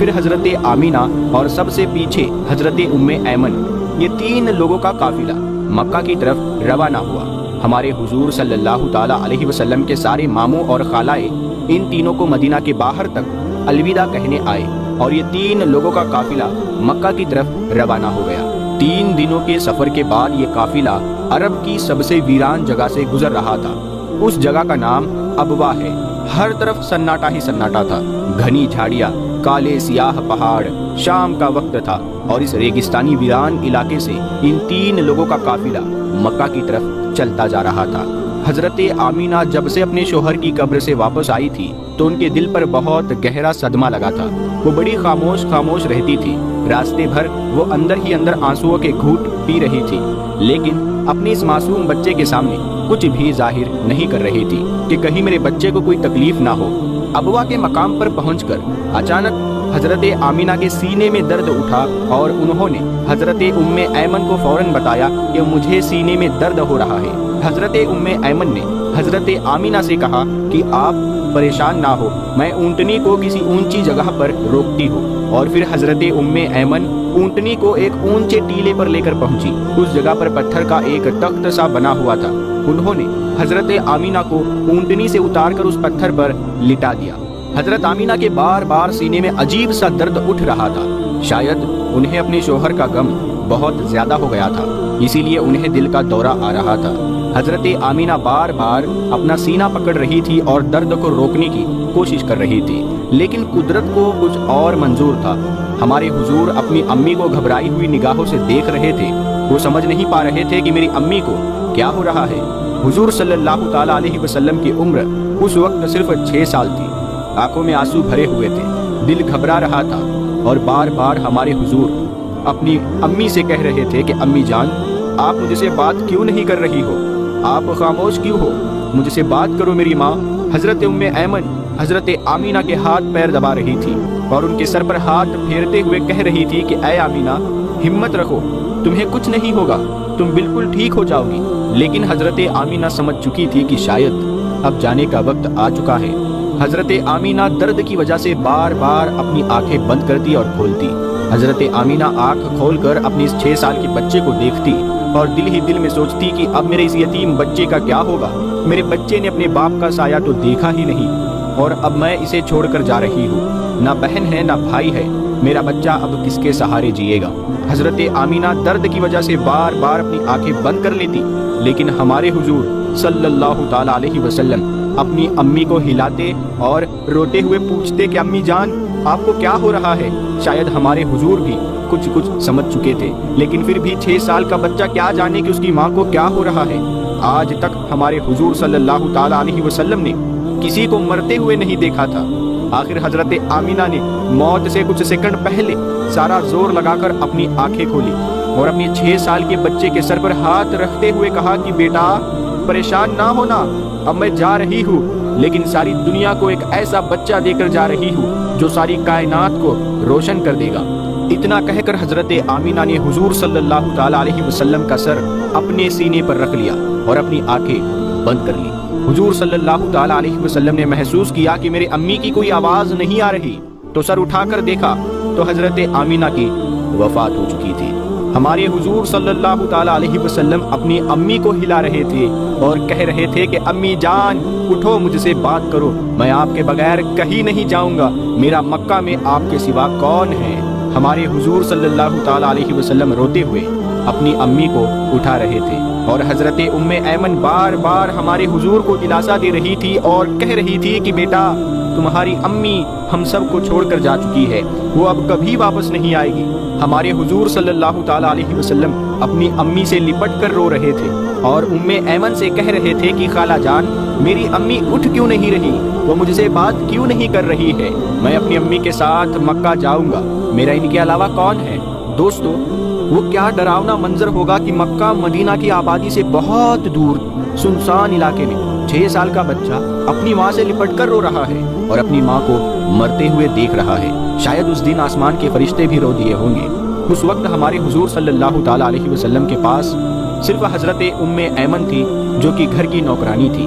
پھر حضرت آمینہ اور سب سے پیچھے حضرت ام ایمن، یہ 3 لوگوں کا قافلہ مکہ کی طرف روانہ ہوا۔ ہمارے حضور صلی اللہ تعالیٰ علیہ وسلم کے سارے ماموں اور خالائے ان تینوں کو مدینہ کے باہر تک الوداع کہنے آئے اور یہ 3 لوگوں کا قافلہ مکہ کی طرف روانہ ہو گیا۔ 3 دنوں کے سفر کے بعد یہ قافلہ عرب کی سب سے ویران جگہ سے گزر رہا تھا۔ اس جگہ کا نام ابوا ہے۔ ہر طرف سناٹا ہی سناٹا تھا، گھنی جھاڑیاں، کالے سیاہ پہاڑ، شام کا وقت تھا اور اس ریگستانی ویران علاقے سے ان 3 لوگوں کا قافلہ مکہ کی طرف چلتا جا رہا تھا۔ حضرت آمینہ جب سے اپنے شوہر کی قبر سے واپس آئی تھی تو ان کے دل پر بہت گہرا صدمہ لگا تھا۔ وہ بڑی خاموش رہتی تھی۔ راستے بھر وہ اندر ہی اندر آنسوؤں کے گھونٹ پی رہی تھی، لیکن اپنے اس معصوم بچے کے سامنے کچھ بھی ظاہر نہیں کر رہی تھی کہ کہیں میرے بچے کو کوئی تکلیف نہ ہو۔ ابوا کے مقام پر پہنچ کر اچانک حضرت آمینہ کے سینے میں درد اٹھا اور انہوں نے حضرت ام ایمن کو فوراً بتایا کہ مجھے سینے میں درد ہو رہا ہے۔ حضرت ام ایمن نے حضرت آمینہ سے کہا کہ آپ پریشان نہ ہو، میں اونٹنی کو کسی اونچی جگہ پر روکتی ہوں۔ اور پھر حضرت ام ایمن اونٹنی کو ایک اونچے ٹیلے پر لے کر پہنچی۔ اس جگہ پر پتھر کا ایک تخت سا بنا ہوا تھا۔ انہوں نے حضرت آمینہ کو اونٹنی سے اتار کر اس پتھر پر لٹا دیا۔ حضرت آمینہ کے بار بار سینے میں عجیب سا درد اٹھ رہا تھا۔ شاید انہیں اپنے شوہر کا غم بہت زیادہ ہو گیا تھا، اسی لیے انہیں دل کا دورہ آ رہا تھا۔ حضرت آمینہ بار بار اپنا سینہ پکڑ رہی تھی اور درد کو روکنے کی کوشش کر رہی تھی، لیکن قدرت کو کچھ اور منظور تھا۔ ہمارے حضور اپنی امی کو گھبرائی ہوئی نگاہوں سے دیکھ رہے تھے۔ وہ سمجھ نہیں پا رہے تھے کہ میری امی کو کیا ہو رہا ہے۔ حضور صلی اللہ تعالیٰ علیہ وسلم کی عمر اس وقت صرف 6 سال تھی۔ آنکھوں میں آنسو بھرے ہوئے تھے، دل گھبرا رہا تھا اور بار بار ہمارے حضور اپنی امی سے کہہ رہے تھے کہ امی جان، آپ مجھ سے بات کیوں نہیں کر رہی ہو؟ آپ خاموش کیوں ہو؟ مجھ سے بات کرو میری ماں۔ حضرت ام ایمن حضرت آمینہ کے ہاتھ پیر دبا رہی تھی اور ان کے سر پر ہاتھ پھیرتے ہوئے کہہ رہی تھی کہ اے آمینہ، ہمت رکھو، تمہیں کچھ نہیں ہوگا، تم بالکل ٹھیک ہو جاؤ گی۔ لیکن حضرت آمینہ سمجھ چکی تھی کہ شاید اب جانے کا وقت آ چکا ہے۔ حضرت آمینہ درد کی وجہ سے بار بار اپنی آنکھیں بند کرتی اور کھولتی۔ حضرت آمینہ آنکھ کھول کر اپنے اس 6 سال کے بچے کو دیکھتی اور دل ہی دل میں سوچتی کہ اب میرے اس یتیم بچے کا کیا ہوگا؟ میرے بچے نے اپنے باپ کا سایہ تو دیکھا ہی نہیں اور اب میں اسے چھوڑ کر جا رہی ہوں۔ نہ بہن ہے نہ بھائی ہے، میرا بچہ اب کس کے سہارے جیے گا؟ حضرت آمینہ درد کی وجہ سے بار بار اپنی آنکھیں بند کر لیتی، لیکن ہمارے حضور صلی اللہ تعالیٰ علیہ وسلم اپنی امی کو ہلاتے اور روتے ہوئے پوچھتے کہ امی جان، آپ کو کیا ہو رہا ہے؟ شاید ہمارے حضور بھی کچھ سمجھ چکے تھے، لیکن پھر بھی 6 سال کا بچہ کیا جانے کہ اس کی ماں کو کیا ہو رہا ہے۔ آج تک ہمارے حضور صلی اللہ تعالیٰ علیہ وسلم نے کسی کو مرتے ہوئے نہیں دیکھا تھا۔ آخر حضرت آمینہ نے موت سے کچھ سیکنڈ پہلے سارا زور لگا کر اپنی آنکھیں کھولی اور اپنے 6 سال کے بچے کے سر پر ہاتھ رکھتے ہوئے کہا کہ بیٹا پریشان نہ ہونا، اب میں جا رہی ہوں، لیکن ساری دنیا کو ایک ایسا بچہ دے کر جا رہی ہوں جو ساری کائنات کو روشن کر دے گا۔ اتنا کہہ کر حضرت آمینہ نے حضور صلی اللہ تعالیٰ علیہ وسلم کا سر اپنے سینے پر رکھ لیا اور اپنی آنکھیں بند کر لی۔ حضور صلی اللہ تعالیٰ علیہ وسلم نے محسوس کیا کہ میرے امی کی کوئی آواز نہیں آ رہی، تو سر اٹھا کر دیکھا تو حضرت آمینہ کی وفات ہو چکی تھی۔ ہمارے حضور صلی اللہ تعالیٰ علیہ وسلم اپنی امی کو ہلا رہے تھے اور کہہ رہے تھے کہ امی جان اٹھو، مجھ سے بات کرو، میں آپ کے بغیر کہیں نہیں جاؤں گا، میرا مکہ میں آپ کے سوا کون ہے؟ ہمارے حضور صلی اللہ تعالیٰ علیہ وسلم روتے ہوئے اپنی امی کو اٹھا رہے تھے اور حضرت ام ایمن بار بار ہمارے حضور کو دلاسا دے رہی تھی اور کہہ رہی تھی کہ بیٹا تمہاری امی ہم سب کو چھوڑ کر جا چکی ہے، وہ اب کبھی واپس نہیں آئے گی۔ ہمارے حضور صلی اللہ تعالیٰ علیہ وسلم اپنی امی سے لپٹ کر رو رہے تھے اور ام ایمن سے کہہ رہے تھے کہ خالہ جان، میری امی اٹھ کیوں نہیں رہی؟ وہ مجھ سے بات کیوں نہیں کر رہی ہے؟ میں اپنی امی کے ساتھ مکہ جاؤں گا، میرا ان کے علاوہ کون ہے؟ دوستو، وہ کیا ڈراؤنا منظر ہوگا کہ مکہ مدینہ کی آبادی سے بہت دور سنسان علاقے میں 6 سال کا بچہ اپنی ماں سے لپٹ کر رو رہا ہے اور اپنی ماں کو مرتے ہوئے دیکھ رہا ہے۔ شاید اس دن آسمان کے فرشتے بھی رو دیے ہوں گے۔ اس وقت ہمارے حضور صلی اللہ تعالیٰ علیہ وسلم کے پاس صرف حضرت ام ایمن تھی جو کہ گھر کی نوکرانی تھی۔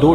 2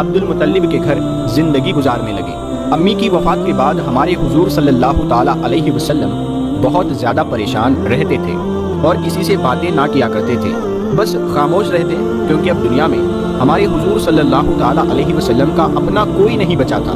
عبد المطلب کے گھر زندگی گزارنے لگے۔ امی کی وفات کے بعد ہمارے حضور صلی اللہ تعالیٰ علیہ وسلم بہت زیادہ پریشان رہتے تھے اور کسی سے باتیں نہ کیا کرتے تھے، بس خاموش رہتے، کیونکہ اب دنیا میں ہمارے حضور صلی اللہ تعالیٰ علیہ وسلم کا اپنا کوئی نہیں بچا تھا۔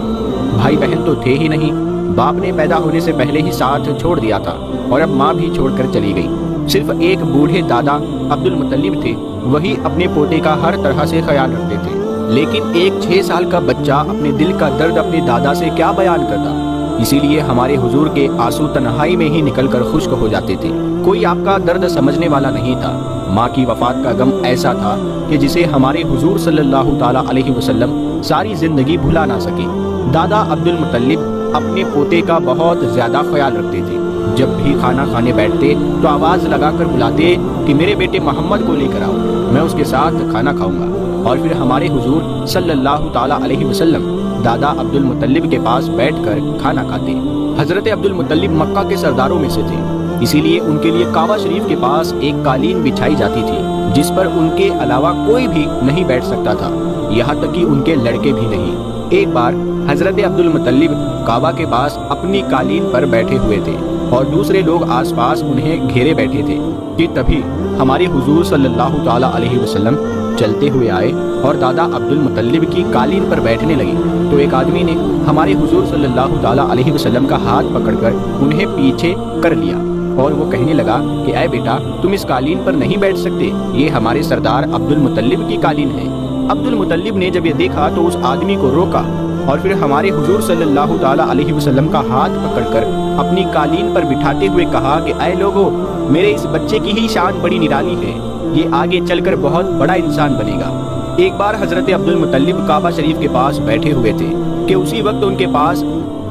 بھائی بہن تو تھے ہی نہیں، باپ نے پیدا ہونے سے پہلے ہی ساتھ چھوڑ دیا تھا اور اب ماں بھی چھوڑ کر چلی گئی۔ صرف ایک بوڑھے دادا عبد المطلب تھے، وہی اپنے پوتے کا ہر طرح سے خیال رکھتے تھے، لیکن ایک 6 سال کا بچہ اپنے دل کا درد اپنے دادا سے کیا بیان کرتا۔ اسی لیے ہمارے حضور کے آنسو تنہائی میں ہی نکل کر خشک ہو جاتے تھے، کوئی آپ کا درد سمجھنے والا نہیں تھا۔ ماں کی وفات کا غم ایسا تھا کہ جسے ہمارے حضور صلی اللہ تعالیٰ علیہ وسلم ساری زندگی بھلا نہ سکے۔ دادا عبد المطلب اپنے پوتے کا بہت زیادہ خیال رکھتے تھے، جب بھی کھانا کھانے بیٹھتے تو آواز لگا کر بلاتے کہ میرے بیٹے محمد کو لے کر آؤ، میں اس کے ساتھ کھانا کھاؤں گا۔ اور پھر ہمارے حضور صلی اللہ تعالیٰ علیہ وسلم دادا عبد المطلب کے پاس بیٹھ کر کھانا کھاتے۔ حضرت عبد المطلب مکہ کے سرداروں میں سے تھے، اسی لیے ان کے لیے کعبہ شریف کے پاس ایک قالین بچھائی جاتی تھی جس پر ان کے علاوہ کوئی بھی نہیں بیٹھ سکتا تھا، یہاں تک کہ ان کے لڑکے بھی نہیں۔ ایک بار حضرت عبد المطلب کعبہ کے پاس اپنی قالین پر بیٹھے ہوئے تھے اور دوسرے لوگ آس پاس انہیں گھیرے بیٹھے تھے کہ تبھی ہمارے حضور صلی اللہ تعالیٰ علیہ وسلم چلتے ہوئے آئے اور دادا عبد المطلب کی قالین پر بیٹھنے لگے تو ایک آدمی نے ہمارے حضور صلی اللہ تعالیٰ علیہ وسلم کا ہاتھ پکڑ کر انہیں پیچھے کر لیا اور وہ کہنے لگا کہ اے بیٹا، تم اس قالین پر نہیں بیٹھ سکتے، یہ ہمارے سردار عبد المطلب کی قالین ہے۔ عبد المطلب نے جب یہ دیکھا تو اس آدمی کو روکا اور پھر ہمارے حضور صلی اللہ تعالیٰ علیہ وسلم کا ہاتھ پکڑ کر اپنی قالین پر بٹھاتے ہوئے کہا کہ اے لوگو، میرے اس بچے کی ہی شان بڑی نرالی ہے، یہ آگے چل کر بہت بڑا انسان بنے گا۔ ایک بار حضرت عبد المطلب کعبہ شریف کے پاس بیٹھے ہوئے تھے کہ اسی وقت ان کے پاس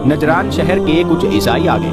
نجران شہر کے کچھ عیسائی آ گئے۔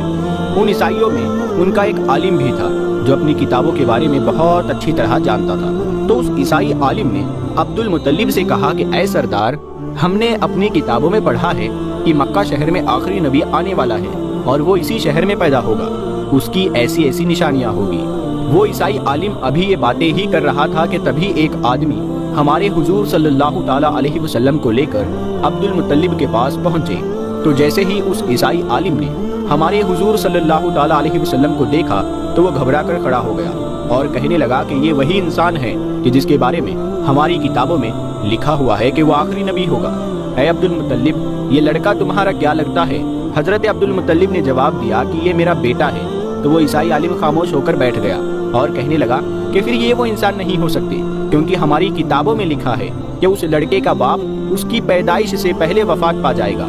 ان عیسائیوں میں ان کا ایک عالم بھی تھا جو اپنی کتابوں کے بارے میں بہت اچھی طرح جانتا تھا۔ تو اس عیسائی عالم نے عبد المطلب سے کہا کہ اے سردار، ہم نے اپنی کتابوں میں پڑھا ہے کہ مکہ شہر میں آخری نبی آنے والا ہے اور وہ اسی شہر میں پیدا ہوگا، اس کی ایسی ایسی نشانیاں ہوگی۔ وہ عیسائی عالم ابھی یہ باتیں ہی کر رہا تھا کہ تبھی ایک آدمی ہمارے حضور صلی اللہ تعالیٰ علیہ وسلم کو لے کر عبد المطلب کے پاس پہنچے۔ تو جیسے ہی اس عیسائی عالم نے ہمارے حضور صلی اللہ تعالیٰ علیہ وسلم کو دیکھا تو وہ گھبرا کر کھڑا ہو گیا اور کہنے لگا کہ یہ وہی انسان ہے کہ جس کے بارے میں ہماری کتابوں میں لکھا ہوا ہے کہ وہ آخری نبی ہوگا۔ اے عبد المطلب، یہ لڑکا تمہارا کیا لگتا ہے؟ حضرت عبد المطلب نے جواب دیا کہ یہ میرا بیٹا ہے۔ تو وہ عیسائی عالم خاموش ہو کر بیٹھ گیا اور کہنے لگا کہ پھر یہ وہ انسان نہیں ہو سکتے، کیونکہ ہماری کتابوں میں لکھا ہے کہ اس لڑکے کا باپ اس کی پیدائش سے پہلے وفات پا جائے گا۔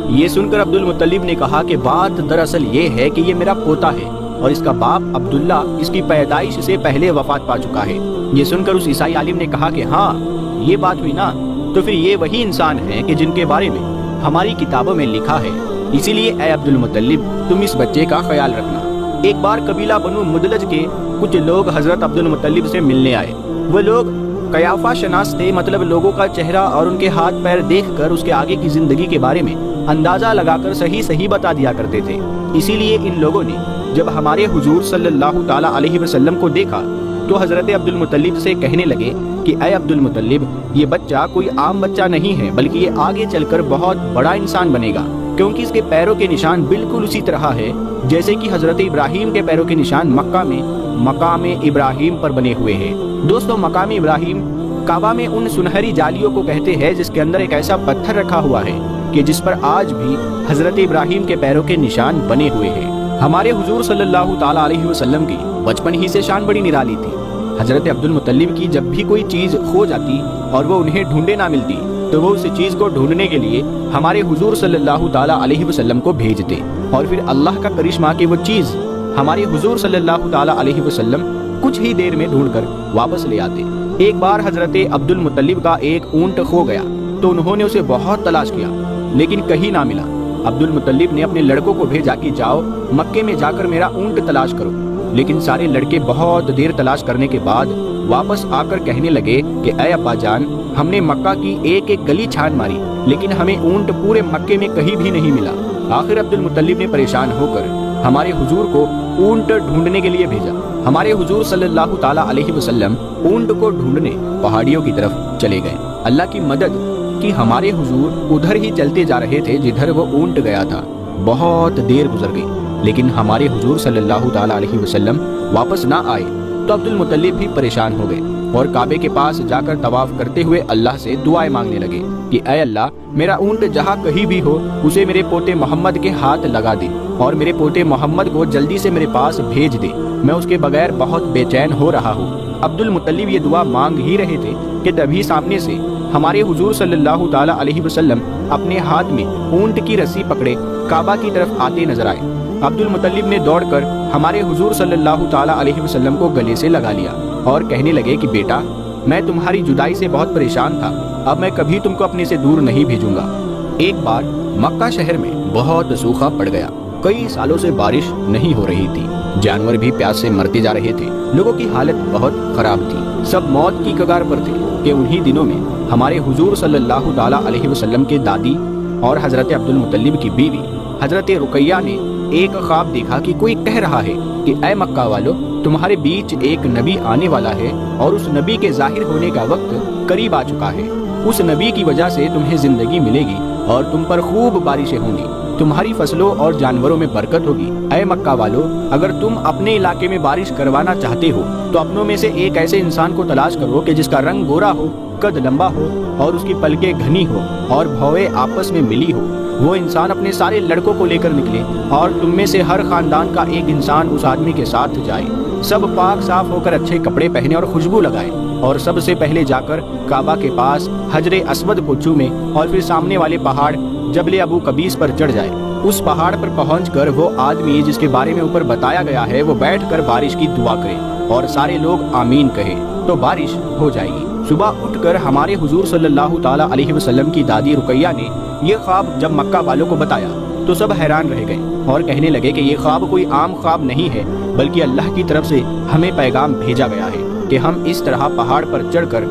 یہ سن کر عبد المطلب نے کہا کہ بات دراصل یہ ہے کہ یہ میرا پوتا ہے اور اس کا باپ عبداللہ اس کی پیدائش سے پہلے وفات پا چکا ہے۔ یہ سن کر اس عیسائی عالم نے کہا کہ ہاں، یہ بات ہوئی نا، تو پھر یہ وہی انسان ہے کہ جن کے بارے میں ہماری کتابوں میں لکھا ہے، اسی لیے اے عبد المطلب، تم اس بچے کا خیال رکھنا۔ ایک بار قبیلہ بنو مدلج کے کچھ لوگ حضرت عبد المطلب سے ملنے آئے۔ وہ لوگ قیافہ شناس تھے، مطلب لوگوں کا چہرہ اور ان کے ہاتھ پیر دیکھ کر اس کے آگے کی زندگی کے بارے میں اندازہ لگا کر صحیح بتا دیا کرتے تھے۔ اسی لیے ان لوگوں نے جب ہمارے حضور صلی اللہ تعالیٰ علیہ وسلم کو دیکھا تو حضرت عبد المطلب سے کہنے لگے کہ اے عبد المطلب، یہ بچہ کوئی عام بچہ نہیں ہے، بلکہ یہ آگے چل کر بہت بڑا انسان بنے گا، کیونکہ اس کے پیروں کے نشان بالکل اسی طرح ہے جیسے کہ حضرت ابراہیم کے پیروں کے نشان مکہ میں مقام ابراہیم پر بنے ہوئے ہیں۔ دوستو، مقام ابراہیم کعبہ میں ان سنہری جالیوں کو کہتے ہیں جس کے اندر ایک ایسا پتھر رکھا ہوا ہے کہ جس پر آج بھی حضرت ابراہیم کے پیروں کے نشان بنے ہوئے ہیں۔ ہمارے حضور صلی اللہ تعالیٰ علیہ وسلم کی بچپن ہی سے شان بڑی نرالی تھی۔ حضرت عبد المطلب کی جب بھی کوئی چیز کھو جاتی اور وہ انہیں ڈھونڈے نہ ملتی تو وہ اس چیز کو ڈھونڈنے کے لیے ہمارے حضور صلی اللہ تعالیٰ علیہ وسلم کو بھیجتے اور پھر اللہ کا کرشمہ کہ وہ چیز ہمارے حضور صلی اللہ تعالیٰ علیہ وسلم کچھ ہی دیر میں ڈھونڈ کر واپس لے آتے۔ ایک بار حضرت عبد المطلب کا ایک اونٹ کھو گیا تو انہوں نے اسے بہت تلاش کیا لیکن کہیں نہ ملا۔ عبد المطلب نے اپنے لڑکوں کو بھیجا کہ جاؤ مکے میں جا کر میرا اونٹ تلاش کرو، لیکن سارے لڑکے بہت دیر تلاش کرنے کے بعد واپس آ کر کہنے لگے کہ اے ابا جان، ہم نے مکہ کی ایک ایک گلی چھان ماری لیکن ہمیں اونٹ پورے مکے میں کہیں بھی نہیں ملا۔ آخر عبد المطلب نے پریشان ہو کر ہمارے حضور کو اونٹ ڈھونڈنے کے لیے بھیجا۔ ہمارے حضور صلی اللہ تعالیٰ علیہ وسلم اونٹ کو ڈھونڈنے پہاڑیوں کی طرف چلے گئے۔ اللہ کی مدد کہ ہمارے حضور ادھر ہی چلتے جا رہے تھے جدھر وہ اونٹ گیا تھا۔ بہت دیر گزر گئی لیکن ہمارے حضور صلی اللہ تعالیٰ علیہ وسلم واپس نہ آئے تو عبد المطلب بھی پریشان ہو گئے اور کعبے کے پاس جا کر طواف کرتے ہوئے اللہ سے دعائیں مانگنے لگے کہ اے اللہ، میرا اونٹ جہاں کہیں بھی ہو اسے میرے پوتے محمد کے ہاتھ لگا دے اور میرے پوتے محمد کو جلدی سے میرے پاس بھیج دے، میں اس کے بغیر بہت بے چین ہو رہا ہوں۔ عبد المطلب یہ دعا مانگ ہی رہے تھے کہ تبھی سامنے سے ہمارے حضور صلی اللہ تعالیٰ علیہ وسلم اپنے ہاتھ میں اونٹ کی رسی پکڑے کعبہ کی طرف آتے نظر آئے۔ عبد المطلب نے دوڑ کر ہمارے حضور صلی اللہ تعالیٰ علیہ وسلم کو گلے سے لگا لیا اور کہنے لگے کہ بیٹا، میں تمہاری جدائی سے بہت پریشان تھا، اب میں کبھی تم کو اپنے سے دور نہیں بھیجوں گا۔ ایک بار مکہ شہر میں بہت سوکھا پڑ گیا، کئی سالوں سے بارش نہیں ہو رہی تھی، جانور بھی پیاس سے مرتے جا رہے تھے، لوگوں کی حالت بہت خراب تھی، سب موت کی کگار پر تھے کہ انہی دنوں میں ہمارے حضور صلی اللہ تعالیٰ علیہ وسلم کے دادی اور حضرت عبد المطلب کی بیوی حضرت رقیہ نے ایک خواب دیکھا کہ کوئی کہہ رہا ہے کہ اے مکہ والو، تمہارے بیچ ایک نبی آنے والا ہے اور اس نبی کے ظاہر ہونے کا وقت قریب آ چکا ہے، اس نبی کی وجہ سے تمہیں زندگی ملے گی اور تم پر خوب بارشیں ہوں گی، تمہاری فصلوں اور جانوروں میں برکت ہوگی۔ اے مکہ والو، اگر تم اپنے علاقے میں بارش کروانا چاہتے ہو تو اپنوں میں سے ایک ایسے انسان کو تلاش کرو کہ جس کا رنگ گورا ہو، قد لمبا ہو اور اس کی پلکیں گھنی ہو اور بھویں آپس میں ملی ہو۔ وہ انسان اپنے سارے لڑکوں کو لے کر نکلے اور تم میں سے ہر خاندان کا ایک انسان اس آدمی کے ساتھ جائے، سب پاک صاف ہو کر اچھے کپڑے پہنے اور خوشبو لگائے اور سب سے پہلے جا کر کعبہ کے پاس حجر اسود کو چومے اور پھر سامنے والے پہاڑ جبل ابو قبیس پر چڑھ جائے۔ اس پہاڑ پر پہنچ کر وہ آدمی جس کے بارے میں اوپر بتایا گیا ہے وہ بیٹھ کر بارش کی دعا کرے اور سارے لوگ آمین کہے تو بارش ہو جائے گی۔ صبح اٹھ کر ہمارے حضور صلی اللہ تعالیٰ علیہ وسلم کی دادی رقیہ نے یہ خواب جب مکہ والوں کو بتایا تو سب حیران رہ گئے اور کہنے لگے کہ یہ خواب کوئی عام خواب نہیں ہے بلکہ اللہ کی طرف سے ہمیں پیغام بھیجا گیا ہے کہ ہم اس طرح پہاڑ پر چڑھ کر